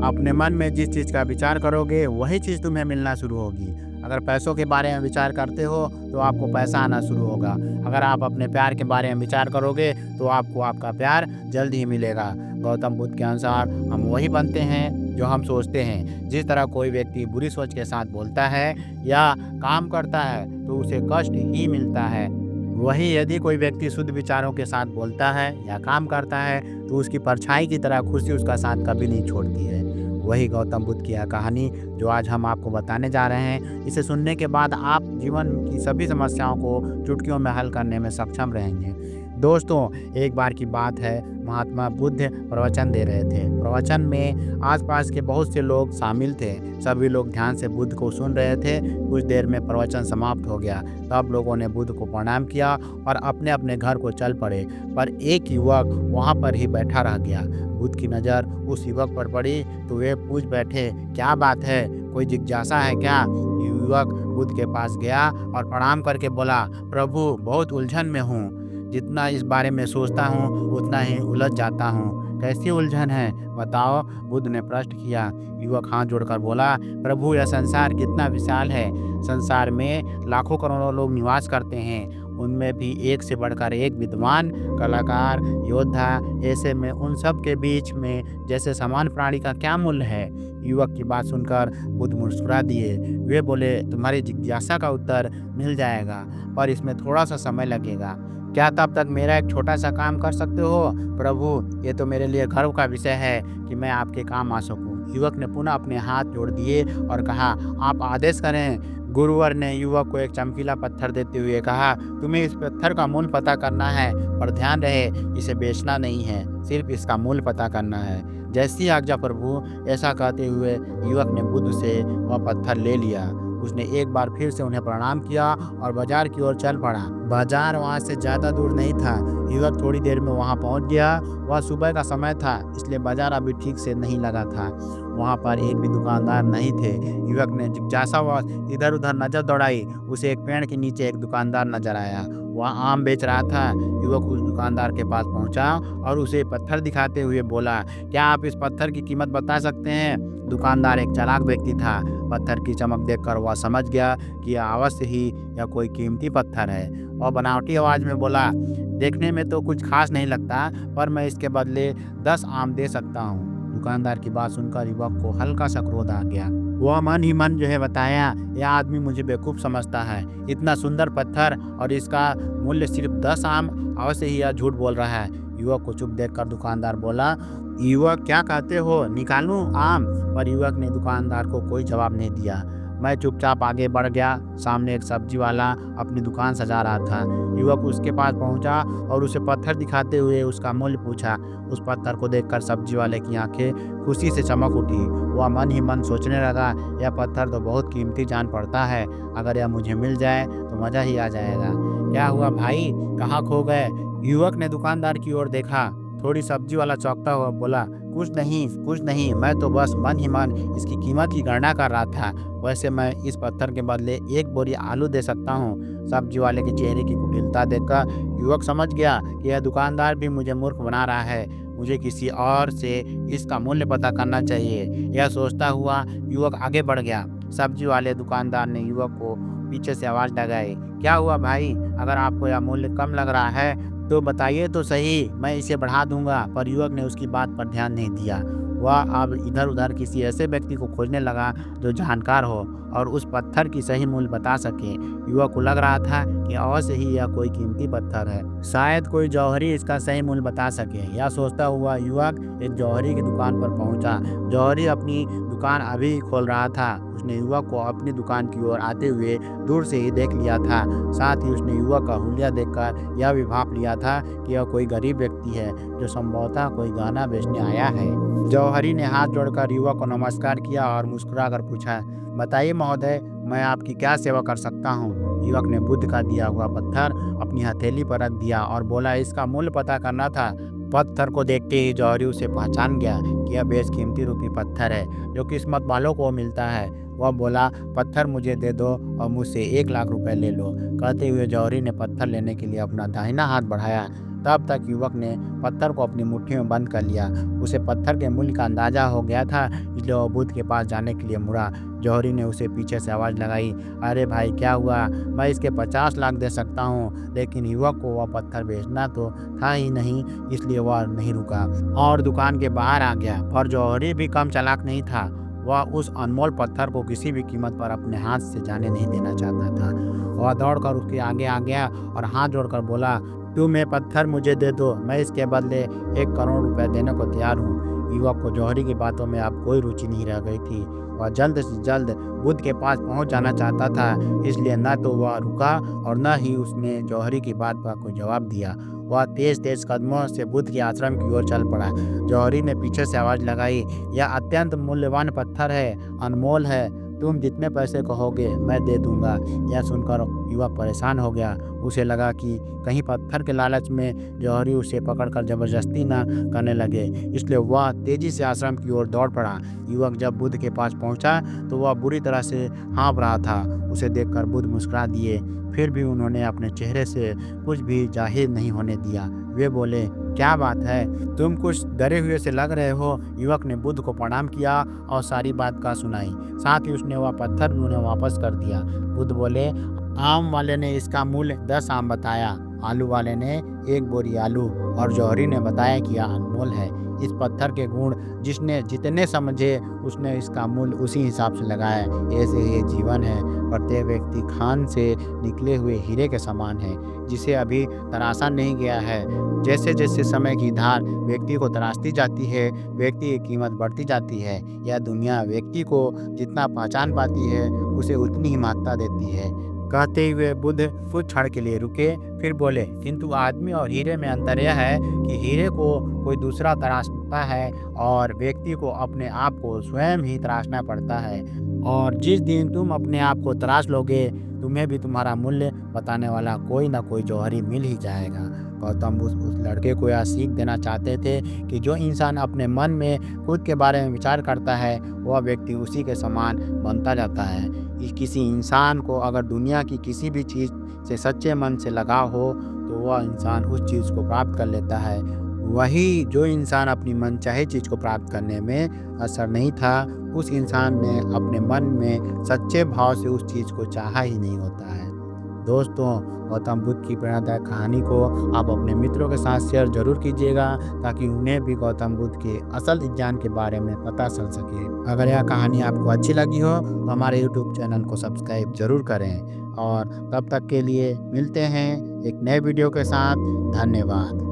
अपने मन में जिस चीज़ का विचार करोगे वही चीज़ तुम्हें मिलना शुरू होगी। अगर पैसों के बारे में विचार करते हो तो आपको पैसा आना शुरू होगा। अगर आप अपने प्यार के बारे में विचार करोगे तो आपको आपका प्यार जल्द ही मिलेगा। गौतम बुद्ध के अनुसार हम वही बनते हैं जो हम सोचते हैं। जिस तरह कोई व्यक्ति बुरी सोच के साथ बोलता है या काम करता है तो उसे कष्ट ही मिलता है। वहीं यदि कोई व्यक्ति शुद्ध विचारों के साथ बोलता है या काम करता है तो उसकी परछाई की तरह खुशी उसका साथ कभी नहीं छोड़ती है। वही गौतम बुद्ध की यह कहानी जो आज हम आपको बताने जा रहे हैं, इसे सुनने के बाद आप जीवन की सभी समस्याओं को चुटकियों में हल करने में सक्षम रहेंगे। दोस्तों, एक बार की बात है, महात्मा बुद्ध प्रवचन दे रहे थे। प्रवचन में आसपास के बहुत से लोग शामिल थे। सभी लोग ध्यान से बुद्ध को सुन रहे थे। कुछ देर में प्रवचन समाप्त हो गया। सब लोगों ने बुद्ध को प्रणाम किया और अपने अपने घर को चल पड़े, पर एक युवक वहाँ पर ही बैठा रह गया। बुद्ध की नज़र उस युवक पर पड़ी तो वे पूछ बैठे, क्या बात है, कोई जिज्ञासा है क्या? युवक बुद्ध के पास गया और प्रणाम करके बोला, प्रभु, बहुत उलझन में हूँ। जितना इस बारे में सोचता हूँ उतना ही उलझ जाता हूँ। कैसी उलझन है, बताओ? बुद्ध ने प्रश्न किया। युवक हाथ जोड़कर बोला, प्रभु, यह संसार कितना विशाल है। संसार में लाखों करोड़ों लोग निवास करते हैं। उनमें भी एक से बढ़कर एक विद्वान, कलाकार, योद्धा। ऐसे में उन सब के बीच में जैसे समान प्राणी का क्या मूल्य है? युवक की बात सुनकर बुद्ध मुस्कुरा दिए। वे बोले, तुम्हारी जिज्ञासा का उत्तर मिल जाएगा, पर इसमें थोड़ा सा समय लगेगा। क्या तब तक मेरा एक छोटा सा काम कर सकते हो? प्रभु, ये तो मेरे लिए गर्व का विषय है कि मैं आपके काम आ सकूं। युवक ने पुनः अपने हाथ जोड़ दिए और कहा, आप आदेश करें। गुरुवर ने युवक को एक चमकीला पत्थर देते हुए कहा, तुम्हें इस पत्थर का मूल्य पता करना है, पर ध्यान रहे, इसे बेचना नहीं है, सिर्फ इसका मूल्य पता करना है। जैसी आज्ञा प्रभु। ऐसा कहते हुए युवक ने बुद्ध से वह पत्थर ले लिया। उसने एक बार फिर से उन्हें प्रणाम किया और बाजार की ओर चल पड़ा। बाजार वहां से ज्यादा दूर नहीं था। युवक थोड़ी देर में वहां पहुंच गया। वह सुबह का समय था, इसलिए बाजार अभी ठीक से नहीं लगा था। वहां पर एक भी दुकानदार नहीं थे। युवक ने जिज्ञासावश इधर उधर नजर दौड़ाई। उसे एक पेड़ के नीचे एक दुकानदार नजर आया। वह आम बेच रहा था। युवक उस दुकानदार के पास पहुंचा और उसे पत्थर दिखाते हुए बोला, क्या आप इस पत्थर की कीमत बता सकते हैं? दुकानदार एक चालाक व्यक्ति था। पत्थर की चमक देखकर वह समझ गया कि यह अवश्य ही यह कोई कीमती पत्थर है। वह बनावटी आवाज में बोला, देखने में तो कुछ खास नहीं लगता, पर मैं इसके बदले 10 आम दे सकता हूँ। दुकानदार की बात सुनकर युवक को हल्का सा क्रोध आ गया। वह मन ही मन जो है बताया, यह आदमी मुझे बेवकूफ समझता है। इतना सुंदर पत्थर और इसका मूल्य सिर्फ 10 आम, अवश्य ही यह झूठ बोल रहा है। युवक को चुप देखकर दुकानदार बोला, युवक, क्या कहते हो, निकालूं आम? पर युवक ने दुकानदार को कोई जवाब नहीं दिया। मैं चुपचाप आगे बढ़ गया। सामने एक सब्जी वाला अपनी दुकान सजा रहा था। युवक उसके पास पहुंचा और उसे पत्थर दिखाते हुए उसका मूल्य पूछा। उस पत्थर को देखकर सब्जी वाले की आंखें खुशी से चमक उठी। वह मन ही मन सोचने लगा, यह पत्थर तो बहुत कीमती जान पड़ता है। अगर यह मुझे मिल जाए तो मजा ही आ जाएगा। क्या हुआ भाई, कहाँ खो गए? युवक ने दुकानदार की ओर देखा। थोड़ी सब्जी वाला चौंकता हुआ बोला, कुछ नहीं, मैं तो बस मन ही मन इसकी कीमत की गणना कर रहा था। वैसे मैं इस पत्थर के बदले 1 बोरी आलू दे सकता हूँ। सब्जी वाले के चेहरे की कुटिलता देखकर युवक समझ गया कि यह दुकानदार भी मुझे मूर्ख बना रहा है। मुझे किसी और से इसका मूल्य पता करना चाहिए। यह सोचता हुआ युवक आगे बढ़ गया। सब्जी वाले दुकानदार ने युवक को पीछे से आवाज लगाई, क्या हुआ भाई, अगर आपको यह मूल्य कम लग रहा है तो बताइए तो सही, मैं इसे बढ़ा दूंगा। पर युवक ने उसकी बात पर ध्यान नहीं दिया। वह अब इधर उधर किसी ऐसे व्यक्ति को खोजने लगा जो जानकार हो और उस पत्थर की सही मूल्य बता सके। युवक को लग रहा था कि अवश्य ही यह कोई कीमती पत्थर है, शायद कोई जौहरी इसका सही मूल्य बता सके। यह सोचता हुआ युवक एक जौहरी की दुकान पर पहुंचा। जौहरी अपनी दुकान अभी खोल रहा था। उसने युवक को अपनी दुकान की ओर आते हुए दूर से ही देख लिया था। साथ ही उसने युवक का हुलिया देखकर यह भी भांप लिया था कि यह कोई गरीब व्यक्ति है जो संभवतः कोई गहना बेचने आया है। जौहरी ने हाथ जोड़कर युवक को नमस्कार किया और मुस्कुराकर पूछा, बताइए महोदय, मैं आपकी क्या सेवा कर सकता हूँ? युवक ने बुद्ध का दिया हुआ पत्थर अपनी हथेली पर रख दिया और बोला, इसका मूल्य पता करना था। पत्थर को देखते ही जौहरी उसे पहचान गया कि यह बेशकीमती रूपी पत्थर है जो किस्मत वालों को मिलता है। वह बोला, पत्थर मुझे दे दो और मुझसे 1 लाख रुपए ले लो। कहते हुए जौहरी ने पत्थर लेने के लिए अपना दाहिना हाथ बढ़ाया। तब तक युवक ने पत्थर को अपनी मुट्ठी में बंद कर लिया। उसे पत्थर के मूल्य का अंदाजा हो गया था, इसलिए वह बुद्ध के पास जाने के लिए मुड़ा। जौहरी ने उसे पीछे से आवाज़ लगाई, अरे भाई क्या हुआ, मैं इसके 50 लाख दे सकता हूँ। लेकिन युवक को वह पत्थर बेचना तो था ही नहीं, इसलिए वह नहीं रुका और दुकान के बाहर आ गया। पर जौहरी भी कम चालाक नहीं था। वह उस अनमोल पत्थर को किसी भी कीमत पर अपने हाथ से जाने नहीं देना चाहता था। वह दौड़कर उसके आगे आ गया और हाथ जोड़कर बोला, तुम ये पत्थर मुझे दे दो, मैं इसके बदले 1 करोड़ रुपए देने को तैयार हूँ। युवक को जौहरी की बातों में अब कोई रुचि नहीं रह गई थी। वह जल्द से जल्द बुद्ध के पास पहुंच जाना चाहता था, इसलिए न तो वह रुका और न ही उसने जौहरी की बात का कोई जवाब दिया। वह तेज तेज कदमों से बुद्ध के आश्रम की ओर चल पड़ा। जौहरी ने पीछे से आवाज़ लगाई, यह अत्यंत मूल्यवान पत्थर है, अनमोल है, तुम जितने पैसे कहोगे मैं दे दूंगा। यह सुनकर युवक परेशान हो गया। उसे लगा कि कहीं पत्थर के लालच में जौहरी उसे पकड़कर जबरदस्ती ना करने लगे, इसलिए वह तेजी से आश्रम की ओर दौड़ पड़ा। युवक जब बुद्ध के पास पहुंचा तो वह बुरी तरह से हाँफ रहा था। उसे देखकर बुद्ध मुस्कुरा दिए, फिर भी उन्होंने अपने चेहरे से कुछ भी जाहिर नहीं होने दिया। वे बोले, क्या बात है, तुम कुछ डरे हुए से लग रहे हो। युवक ने बुद्ध को प्रणाम किया और सारी बात का सुनाई। साथ ही उसने वह पत्थर भी उन्हें वापस कर दिया। बुद्ध बोले, आम वाले ने इसका मूल्य 10 आम बताया, आलू वाले ने 1 बोरी आलू और जौहरी ने बताया कि यह अनमोल है। इस पत्थर के गुण जिसने जितने समझे उसने इसका मूल्य उसी हिसाब से लगाया। ऐसे ही जीवन है, प्रत्येक व्यक्ति खान से निकले हुए हीरे के समान है, जिसे अभी तराशा नहीं गया है। जैसे जैसे समय की धार व्यक्ति को तराशती जाती है, व्यक्ति की कीमत बढ़ती जाती है। यह दुनिया व्यक्ति को जितना पहचान पाती है, उसे उतनी ही महत्ता देती है। कहते हुए बुद्ध कुछ क्षण के लिए रुके, फिर बोले, किंतु आदमी और हीरे में अंतर यह है कि हीरे को कोई दूसरा तराशता है और व्यक्ति को अपने आप को स्वयं ही तराशना पड़ता है। और जिस दिन तुम अपने आप को तराश लोगे, तुम्हें भी तुम्हारा मूल्य बताने वाला कोई ना कोई जौहरी मिल ही जाएगा। गौतम बुद्ध उस लड़के को यह सीख देना चाहते थे कि जो इंसान अपने मन में खुद के बारे में विचार करता है, वह व्यक्ति उसी के समान बनता जाता है। किसी इंसान को अगर दुनिया की किसी भी चीज़ से सच्चे मन से लगाव हो, तो वह इंसान उस चीज़ को प्राप्त कर लेता है। वही जो इंसान अपनी मनचाही चीज़ को प्राप्त करने में असर नहीं था, उस इंसान ने अपने मन में सच्चे भाव से उस चीज़ को चाहा ही नहीं होता है। दोस्तों, गौतम बुद्ध की प्रेरणादायक कहानी को आप अपने मित्रों के साथ शेयर जरूर कीजिएगा, ताकि उन्हें भी गौतम बुद्ध के असल ज्ञान के बारे में पता चल सके। अगर यह कहानी आपको अच्छी लगी हो तो हमारे YouTube चैनल को सब्सक्राइब जरूर करें और तब तक के लिए मिलते हैं एक नए वीडियो के साथ। धन्यवाद।